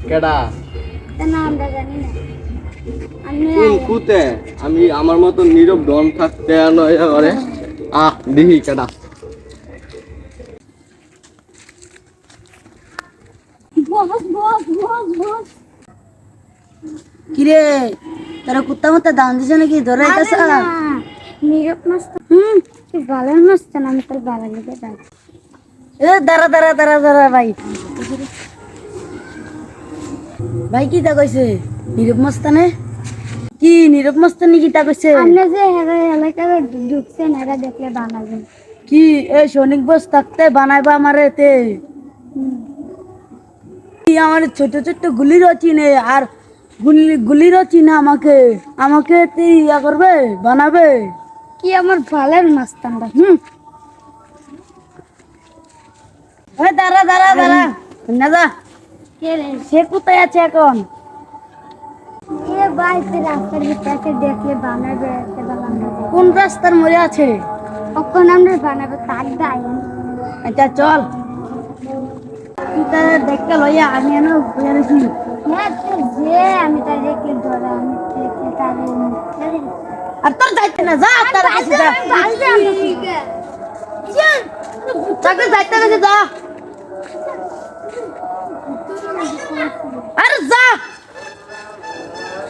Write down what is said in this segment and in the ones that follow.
কেডা না আমরা জানি না কোন কুতে আমি আমার মতো নীরব ডন থাকতে নয় করে দেখি কেডা কিরে তারা কুত্তা মতো দাম দিছে নাকি ধরে আইতাছ নীরব মাস্ত তুই ভালো মাস্ত না আমি তোর ভালো লেগে যাই এ দাঁড়া দাঁড়া দাঁড়া দাঁড়া ভাই ভাই কি তা কইছে নীরব মস্তানে কি নীরব মস্তানি কি তা কইছে আপনি যে এলাকায় ঢুকছেন এরা দেখলে বানাবেন কি এই সৈনিক বস থাকতে বানাইবা আমারে তে কি আমার ছোট ছোট গুলিরও চিনে আর গুলিরও চিনে আমাকে আমাকে তে ইয়া করবে বানাবে কি আমার ভালোর মাস্তানটা এ দাঁড়া দাঁড়া দাঁড়া না যা কে রে সে কোথায় আছে এখন কে বাইতে রাস্তার ভিতরে দেখলে বানাবে এতে বানাবে কোন রাস্তার মোড়ে আছে কখন আমরা বানাবো তার দায় আচ্ছা চল তুই তা দেখতে লইয়া আমি এনে বইয়া রয়েছি হ্যাঁ তো যে আমি তার দেখলে ধরে আমি দেখলে তার আর তোর যাইতে না যা তার কাছে যা তাকে যাইতে না যা আরে যা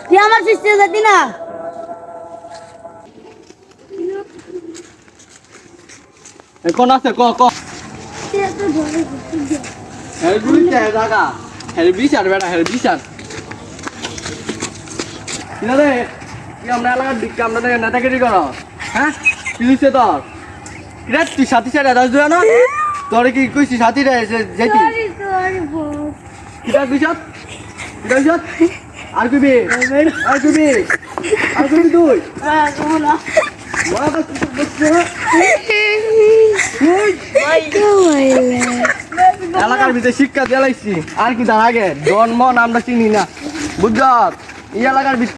তুই আমার সৃষ্টি যাতি না কোন আছে ক ক হেলবিচার জায়গা হেলবিচার বেটা হেলবিচার কিনা রে কি আমরা এলাকার দিকে আমরা নেতাগিরি করো হ্যাঁ কি হয়েছে তোর কিরা তুই সাথী সাথে দাস দুয়া না তোর কি কইছি সাথী রে যেতি কিরা কইছত কিরা কইছত আর কইবি আর কইবি আর কইবি তুই বড় বসছে এলাকার ভিতরে শিক্ষা দিলাইছি আর কি তার আগে জন্ম আমরা চিনি না বুঝছ এই এলাকার ভিতরে